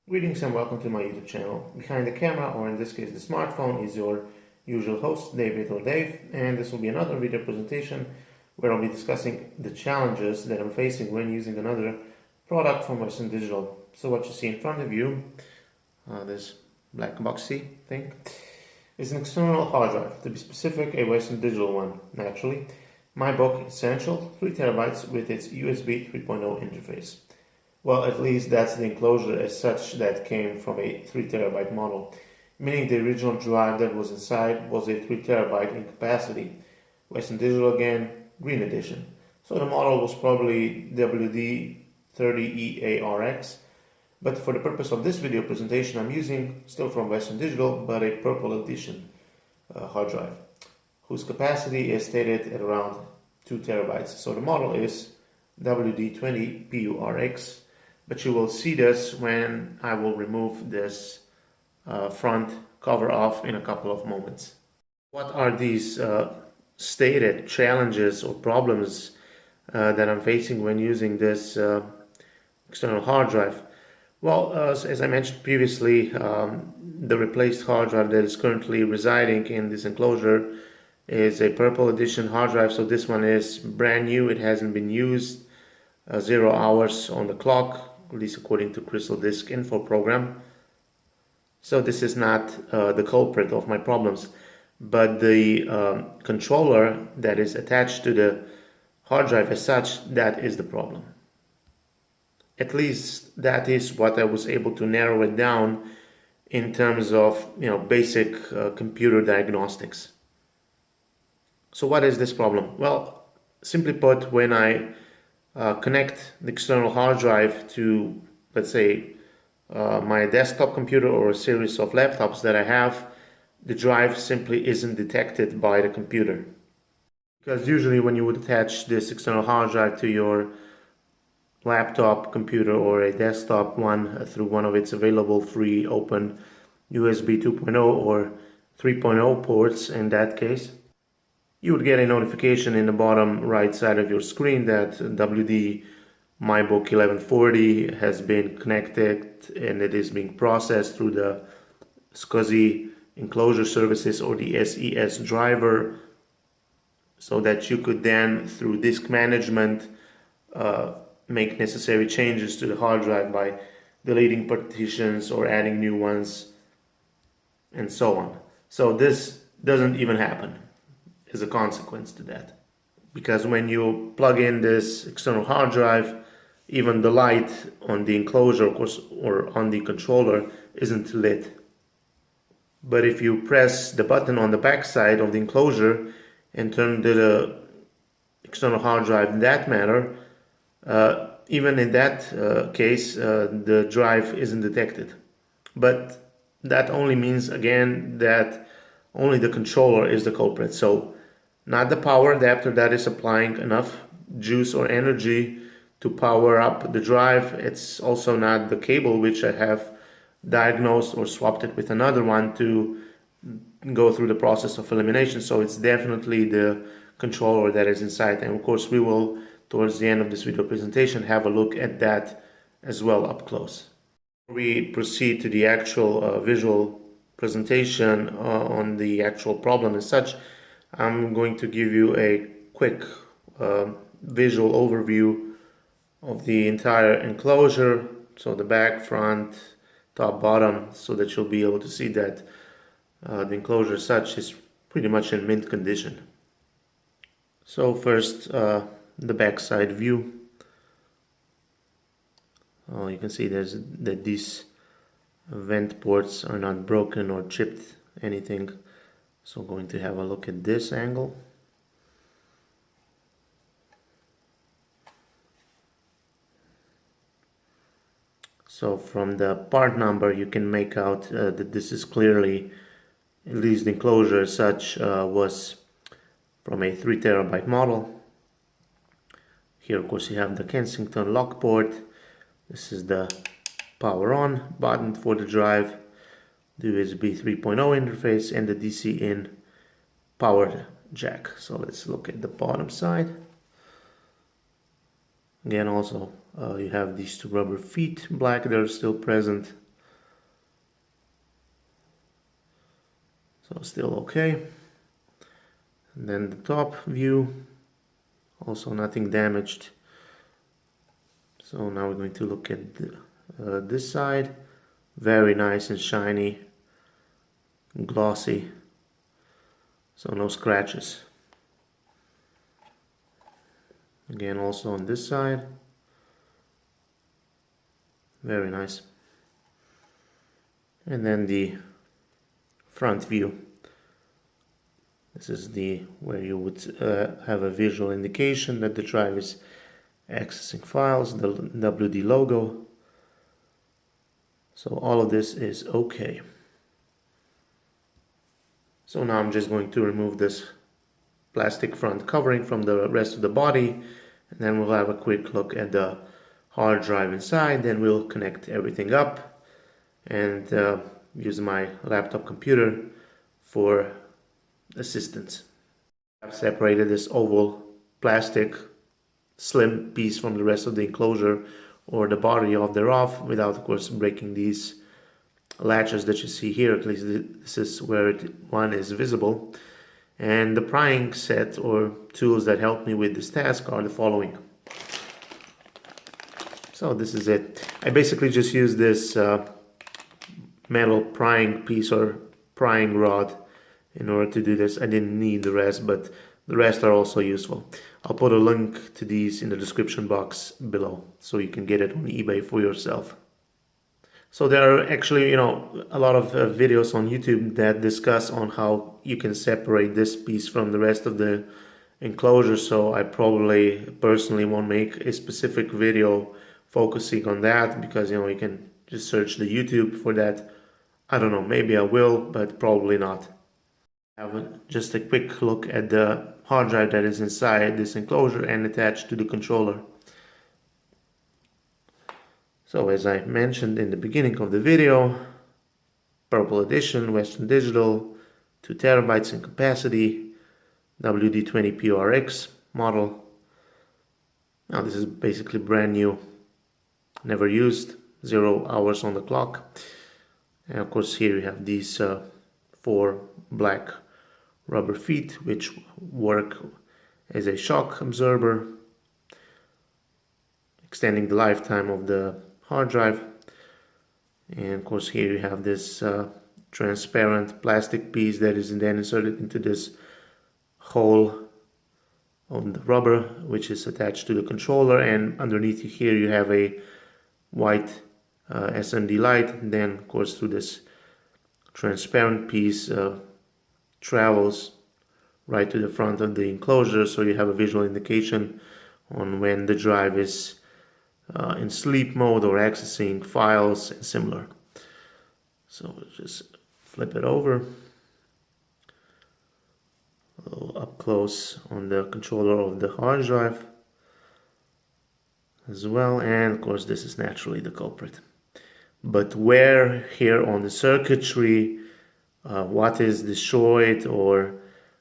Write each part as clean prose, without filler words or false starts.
Greetings and welcome to my YouTube channel. Behind the camera, or in this case the smartphone, is your usual host, David or Dave, and this will be another video presentation where I'll be discussing the challenges that I'm facing when using another product from Western Digital. So what you see in front of you, this black boxy thing, is an external hard drive, to be specific, a Western Digital one, naturally. My book Essential, 3 terabytes with its USB 3.0 interface. Well, at least that's the enclosure as such that came from a 3 terabyte model, meaning the original drive that was inside was a 3 terabyte in capacity. Western Digital again, Green Edition. So the model was probably WD30EARX, but for the purpose of this video presentation I'm using, still from Western Digital, but a Purple Edition hard drive, whose capacity is stated at around 2 terabytes. So the model is WD20PURX. But you will see this when I will remove this front cover off in a couple of moments. What are these stated challenges or problems that I'm facing when using this external hard drive? Well, as I mentioned previously, the replaced hard drive that is currently residing in this enclosure is a Purple Edition hard drive. So this one is brand new, it hasn't been used, 0 hours on the clock, at least according to Crystal Disk Info program. So this is not the culprit of my problems, but the controller that is attached to the hard drive as such, that is the problem. At least that is what I was able to narrow it down in terms of basic computer diagnostics. So what is this problem? Well, simply put, when I connect the external hard drive to, let's say, my desktop computer or a series of laptops that I have, the drive simply isn't detected by the computer. Because usually when you would attach this external hard drive to your laptop computer or a desktop one through one of its available free open USB 2.0 or 3.0 ports in that case, you would get a notification in the bottom right side of your screen that WD MyBook 1140 has been connected and it is being processed through the SCSI Enclosure services or the SES driver, so that you could then, through disk management, make necessary changes to the hard drive by deleting partitions or adding new ones and so on. So this doesn't even happen as a consequence to that, because when you plug in this external hard drive, even the light on the enclosure, of course, or on the controller isn't lit. But if you press the button on the back side of the enclosure and turn the external hard drive in that manner, even in that case, the drive isn't detected. But that only means, again, that only the controller is the culprit. So not the power adapter that is supplying enough juice or energy to power up the drive. It's also not the cable, which I have diagnosed or swapped it with another one to go through the process of elimination. So it's definitely the controller that is inside. And of course we will, towards the end of this video presentation, have a look at that as well up close. Before we proceed to the actual visual presentation on the actual problem as such, I'm going to give you a quick visual overview of the entire enclosure, so the back, front, top, bottom, so that you'll be able to see that the enclosure as such is pretty much in mint condition. So first, the back side view. You can see that these vent ports are not broken or chipped anything. So going to have a look at this angle. So from the part number you can make out that this is clearly, at least the enclosure as such, was from a 3 terabyte model. Here of course you have the Kensington lock port. This is the power on button for the drive, the USB 3.0 interface, and the DC in power jack. So let's look at the bottom side. Again, also you have these two rubber feet, black, they're still present. So still okay. And then the top view, also nothing damaged. So now we're going to look at this side. Very nice and shiny, glossy, so no scratches. Again, also on this side, very nice. And then the front view. This is where you would have a visual indication that the drive is accessing files, the WD logo. So all of this is okay. So now I'm just going to remove this plastic front covering from the rest of the body, and then we'll have a quick look at the hard drive inside. Then we'll connect everything up and use my laptop computer for assistance. I've separated this oval plastic slim piece from the rest of the enclosure or the body of thereof without, of course, breaking these latches that you see here. At least this is where one is visible. And the prying set or tools that help me with this task are the following. So this is it. I basically just use this metal prying piece or prying rod in order to do this. I didn't need the rest, but the rest are also useful. I'll put a link to these in the description box below, so you can get it on eBay for yourself. So there are actually, a lot of videos on YouTube that discuss on how you can separate this piece from the rest of the enclosure. So I probably personally won't make a specific video focusing on that, because you can just search the YouTube for that. I don't know, maybe I will, but probably not. Have just a quick look at the hard drive that is inside this enclosure and attached to the controller. So as I mentioned in the beginning of the video, Purple edition, Western Digital, 2 terabytes in capacity, WD20PURX model. Now this is basically brand new, never used, 0 hours on the clock. And of course here you have these 4 black rubber feet which work as a shock absorber, extending the lifetime of the hard drive. And of course here you have this transparent plastic piece that is then inserted into this hole on the rubber, which is attached to the controller, and underneath here you have a white SMD light. And then of course through this transparent piece travels right to the front of the enclosure, so you have a visual indication on when the drive is in sleep mode or accessing files and similar. So just flip it over, a little up close on the controller of the hard drive as well. And of course this is naturally the culprit. But where here on the circuitry, what is destroyed or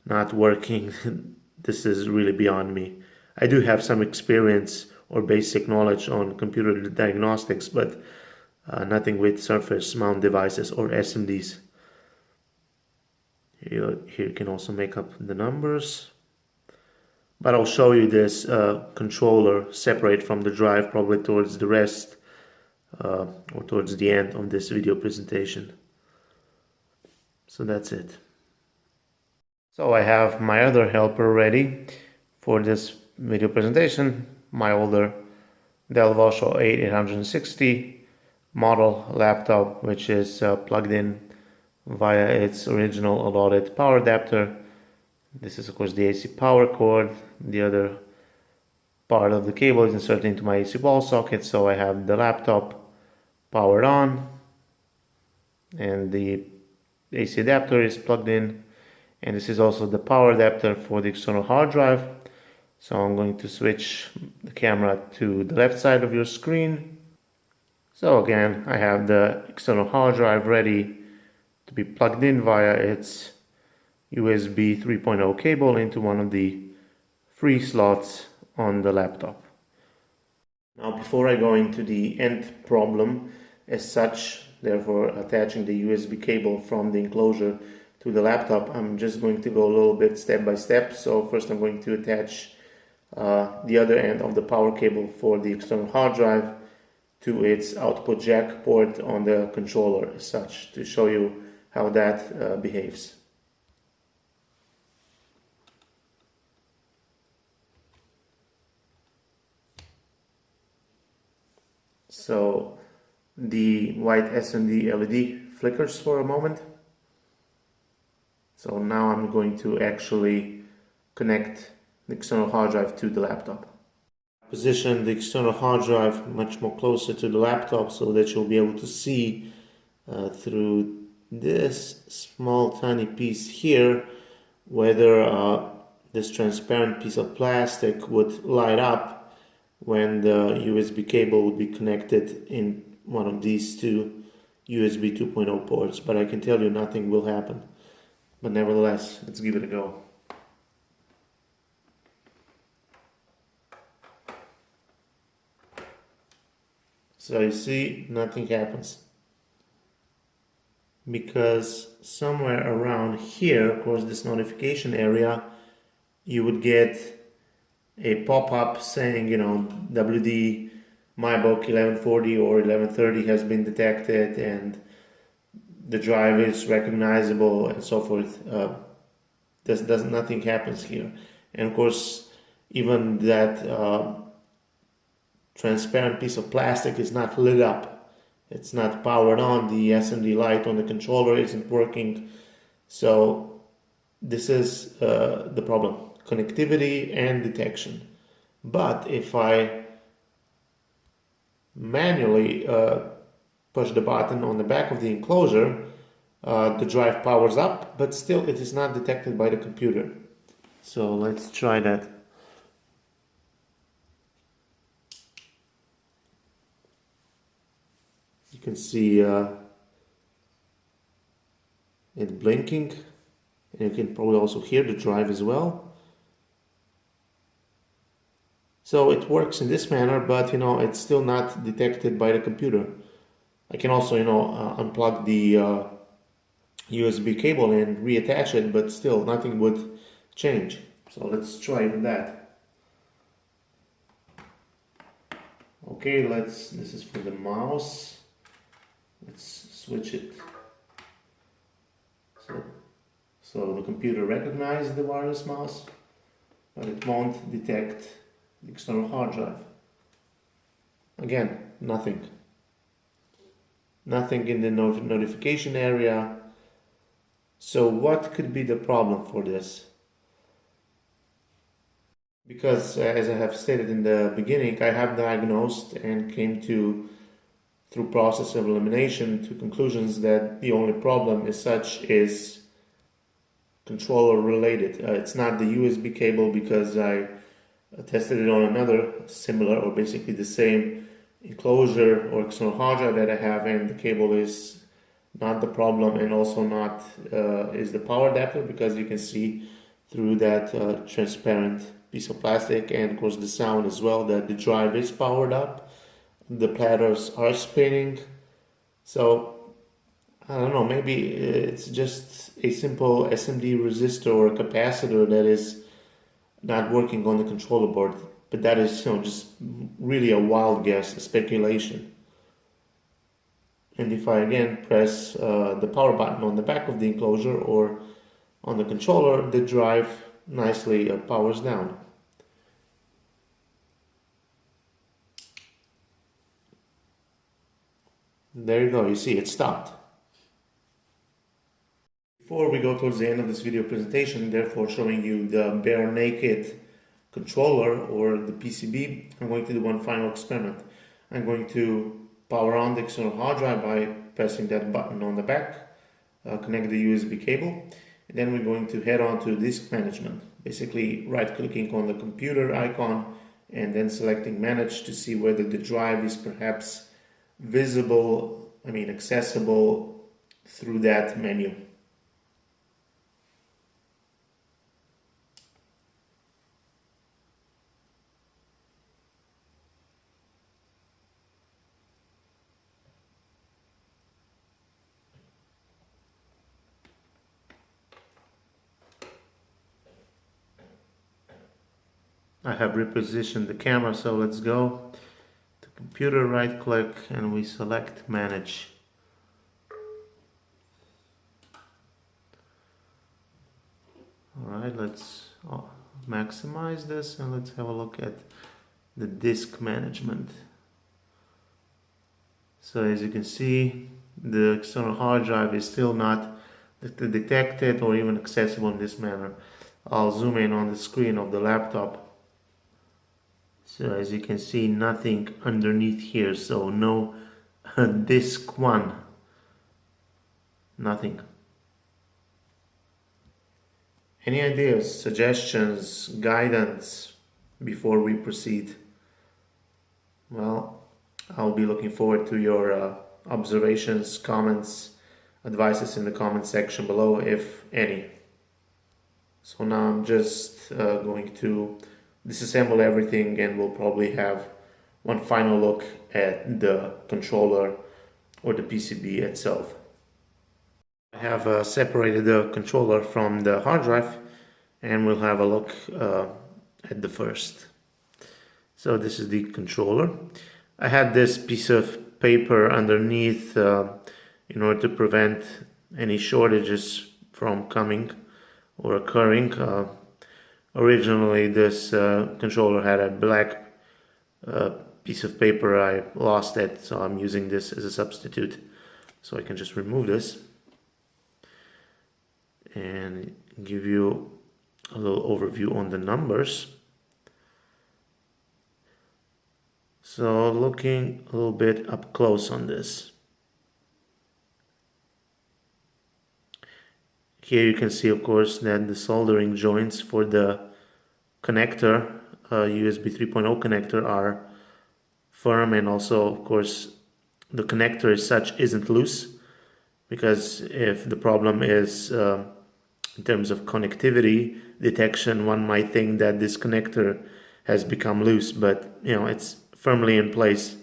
not working, this is really beyond me. I do have some experience or basic knowledge on computer diagnostics, but nothing with surface mount devices or SMDs. Here you can also make up the numbers. But I'll show you this controller separate from the drive probably towards the rest or towards the end of this video presentation. So that's it. So I have my other helper ready for this video presentation, my older Dell Vostro 8860 model laptop, which is plugged in via its original allotted power adapter. This is of course the AC power cord. The other part of the cable is inserted into my AC wall socket, so I have the laptop powered on and the AC adapter is plugged in, and this is also the power adapter for the external hard drive. So I'm going to switch the camera to the left side of your screen. So again, I have the external hard drive ready to be plugged in via its USB 3.0 cable into one of the free slots on the laptop. Now before I go into the end problem as such, therefore attaching the USB cable from the enclosure to the laptop, I'm just going to go a little bit step by step. So first I'm going to attach the other end of the power cable for the external hard drive to its output jack port on the controller as such, to show you how that behaves. So the white SMD LED flickers for a moment. So now I'm going to actually connect the external hard drive to the laptop. Position the external hard drive much more closer to the laptop so that you'll be able to see through this small tiny piece here whether this transparent piece of plastic would light up when the USB cable would be connected in one of these two USB 2.0 ports, but I can tell you nothing will happen. But nevertheless, let's give it a go. So you see, nothing happens. Because somewhere around here, of course, this notification area, you would get a pop-up saying, you know, WD MyBook 1140 or 1130 has been detected and the drive is recognizable and so forth. Nothing happens here. And of course, even that transparent piece of plastic is not lit up. It's not powered on. The SMD light on the controller isn't working. So this is the problem. Connectivity and detection. But if I manually push the button on the back of the enclosure, the drive powers up, but still it is not detected by the computer. So let's try that. You can see it blinking, and you can probably also hear the drive as well. So it works in this manner, but you know, it's still not detected by the computer. I can also, you know, unplug the USB cable and reattach it, but still nothing would change. So let's try that. Okay, this is for the mouse. Let's switch it. So the computer recognizes the wireless mouse, but it won't detect the external hard drive. Again, nothing. Nothing in the notification area. So what could be the problem for this? Because as I have stated in the beginning, I have diagnosed and came to, through process of elimination, to conclusions that the only problem as such is controller related. It's not the USB cable, because I tested it on another similar or basically the same enclosure or external hard drive that I have, and the cable is not the problem, and also not is the power adapter, because you can see through that transparent piece of plastic, and of course the sound as well, that the drive is powered up, the platters are spinning. So I don't know, maybe it's just a simple SMD resistor or capacitor that is not working on the controller board, but that is, you know, just really a wild guess, a speculation. And if I again press the power button on the back of the enclosure or on the controller, the drive nicely powers down. There you go, you see it stopped. Before we go towards the end of this video presentation, therefore showing you the bare naked controller or the PCB, I'm going to do one final experiment. I'm going to power on the external hard drive by pressing that button on the back, connect the USB cable, and then we're going to head on to disk management. Basically right clicking on the computer icon and then selecting manage to see whether the drive is perhaps visible, accessible through that menu. I have repositioned the camera, so let's go to computer, right click, and we select manage. Alright, let's maximize this and let's have a look at the disk management. So as you can see, the external hard drive is still not detected or even accessible in this manner. I'll zoom in on the screen of the laptop. So as you can see, nothing underneath here, so no disk 1, nothing. Any ideas, suggestions, guidance before we proceed? Well, I'll be looking forward to your observations, comments, advices in the comment section below, if any. So now I'm just going to disassemble everything, and we'll probably have one final look at the controller or the PCB itself. I have separated the controller from the hard drive, and we'll have a look at the first. So this is the controller. I had this piece of paper underneath in order to prevent any shortages from coming or occurring. Originally this controller had a black piece of paper. I lost it, so I'm using this as a substitute. So I can just remove this and give you a little overview on the numbers. So looking a little bit up close on this. Here you can see, of course, that the soldering joints for the connector, USB 3.0 connector, are firm, and also, of course, the connector as such isn't loose, because if the problem is in terms of connectivity detection, one might think that this connector has become loose, but it's firmly in place.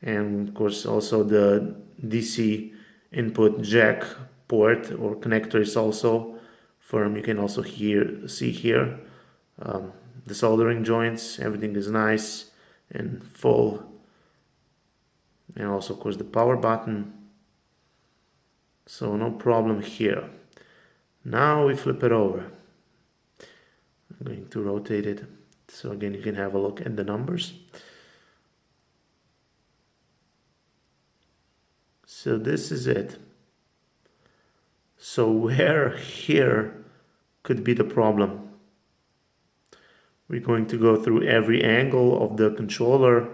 And of course also the DC input jack port or connector is also firm. You can also see here the soldering joints, everything is nice and full. And also of course the power button, so no problem here. Now we flip it over. I'm going to rotate it, so again you can have a look at the numbers. So this is it. So where here could be the problem? We're going to go through every angle of the controller.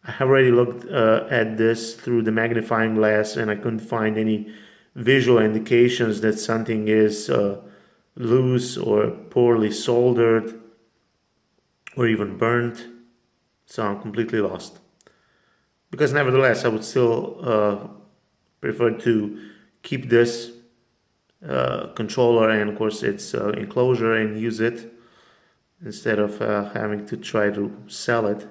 I have already looked at this through the magnifying glass, and I couldn't find any visual indications that something is loose or poorly soldered or even burnt. So I'm completely lost. Because nevertheless, I would still prefer to keep this controller and of course its enclosure and use it instead of having to try to sell it.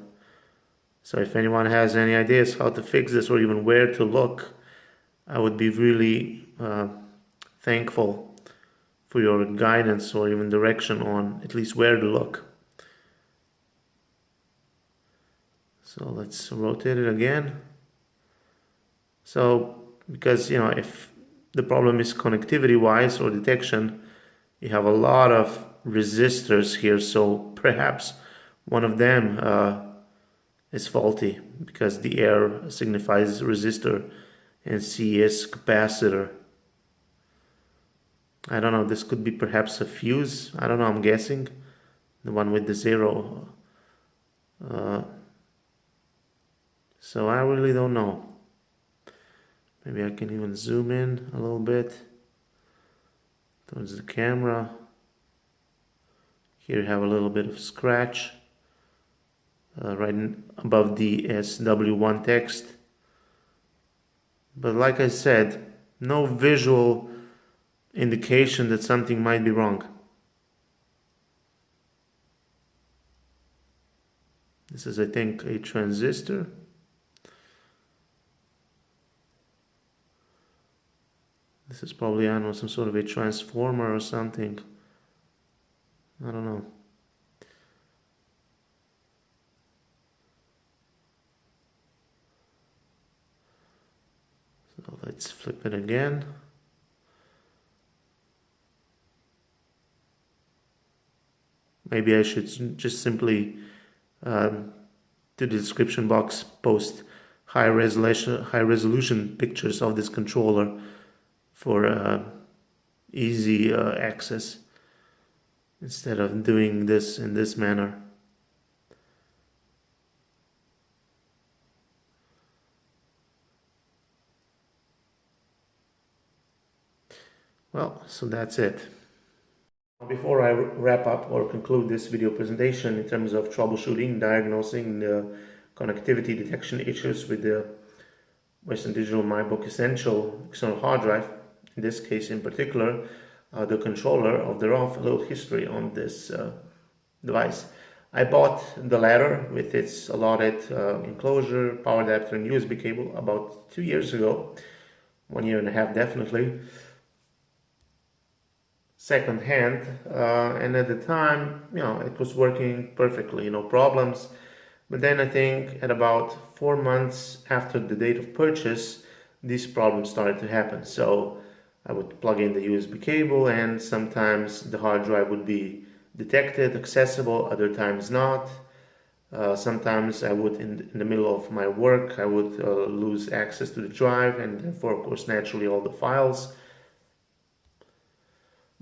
So if anyone has any ideas how to fix this or even where to look, I would be really thankful for your guidance or even direction on at least where to look. So let's rotate it again. So because if the problem is connectivity wise or detection, you have a lot of resistors here, so perhaps one of them is faulty, because the R signifies resistor and C is capacitor. I don't know, this could be perhaps a fuse, I don't know, I'm guessing. The one with the 0. So I really don't know. Maybe I can even zoom in a little bit towards the camera. Here you have a little bit of scratch right above the SW1 text. But like I said, no visual indication that something might be wrong. This is, I think, a transistor. This is probably, I don't know, some sort of a transformer or something. I don't know. So let's flip it again. Maybe I should just simply to the description box post high resolution pictures of this controller for easy access instead of doing this in this manner. Well, so that's it. Before I wrap up or conclude this video presentation in terms of troubleshooting, diagnosing the connectivity detection issues with the Western Digital MyBook Essential external hard drive, in this case in particular, the controller of the ROM, a little history on this device. I bought the latter with its allotted enclosure, power adapter and USB cable about 2 years ago, 1.5 years definitely, second hand, and at the time, it was working perfectly, no problems. But then I think at about 4 months after the date of purchase, these problems started to happen. So I would plug in the USB cable and sometimes the hard drive would be detected, accessible, other times not. Sometimes I would, in the middle of my work, I would lose access to the drive and therefore, of course, naturally all the files.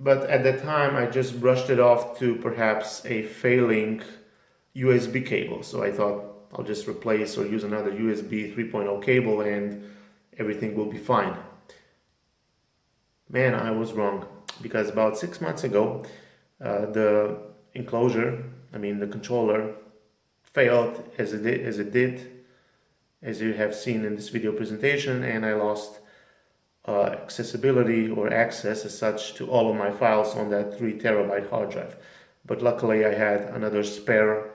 But at that time, I just brushed it off to perhaps a failing USB cable. So I thought I'll just replace or use another USB 3.0 cable and everything will be fine. Man, I was wrong, because about 6 months ago, the enclosure, the controller, failed as it did, as you have seen in this video presentation, and I lost accessibility or access as such to all of my files on that 3 terabyte hard drive. But luckily I had another spare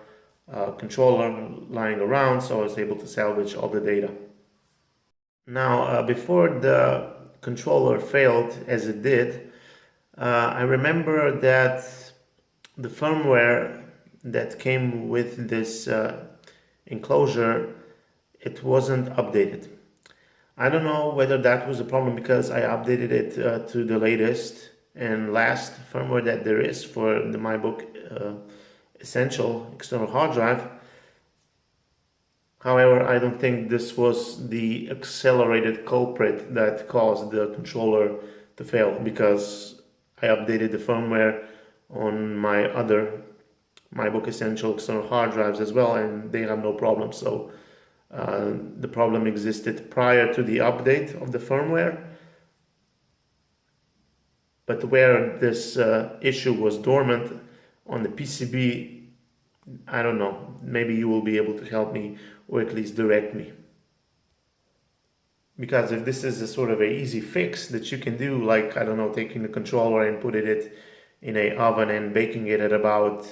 controller lying around, so I was able to salvage all the data. Now, before the controller failed as it did, I remember that the firmware that came with this enclosure, it wasn't updated. I don't know whether that was a problem because I updated it to the latest and last firmware that there is for the MyBook Essential external hard drive. However, I don't think this was the accelerated culprit that caused the controller to fail, because I updated the firmware on my other MyBook Essential external hard drives as well, and they have no problem. So the problem existed prior to the update of the firmware, but where this issue was dormant on the PCB, I don't know, maybe you will be able to help me or at least direct me. Because if this is a sort of an easy fix that you can do, like, I don't know, taking the controller and putting it in an oven and baking it at about,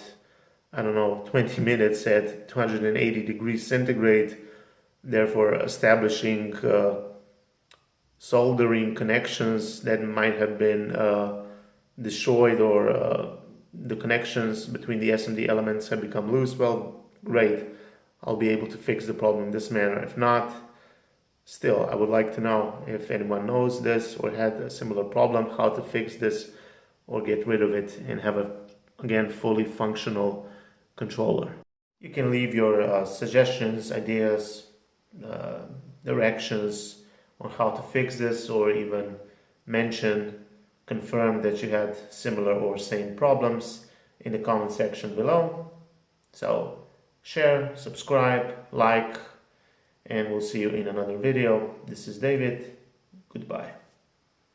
I don't know, 20 minutes at 280 degrees centigrade, therefore establishing soldering connections that might have been destroyed, or the connections between the SMD elements have become loose, well, great. I'll be able to fix the problem in this manner. If not, still, I would like to know if anyone knows this or had a similar problem, how to fix this or get rid of it and have a, again, fully functional controller. You can leave your suggestions, ideas, directions on how to fix this, or even confirm that you had similar or same problems in the comment section below. So share, subscribe, like, and we'll see you in another video. This is David. Goodbye.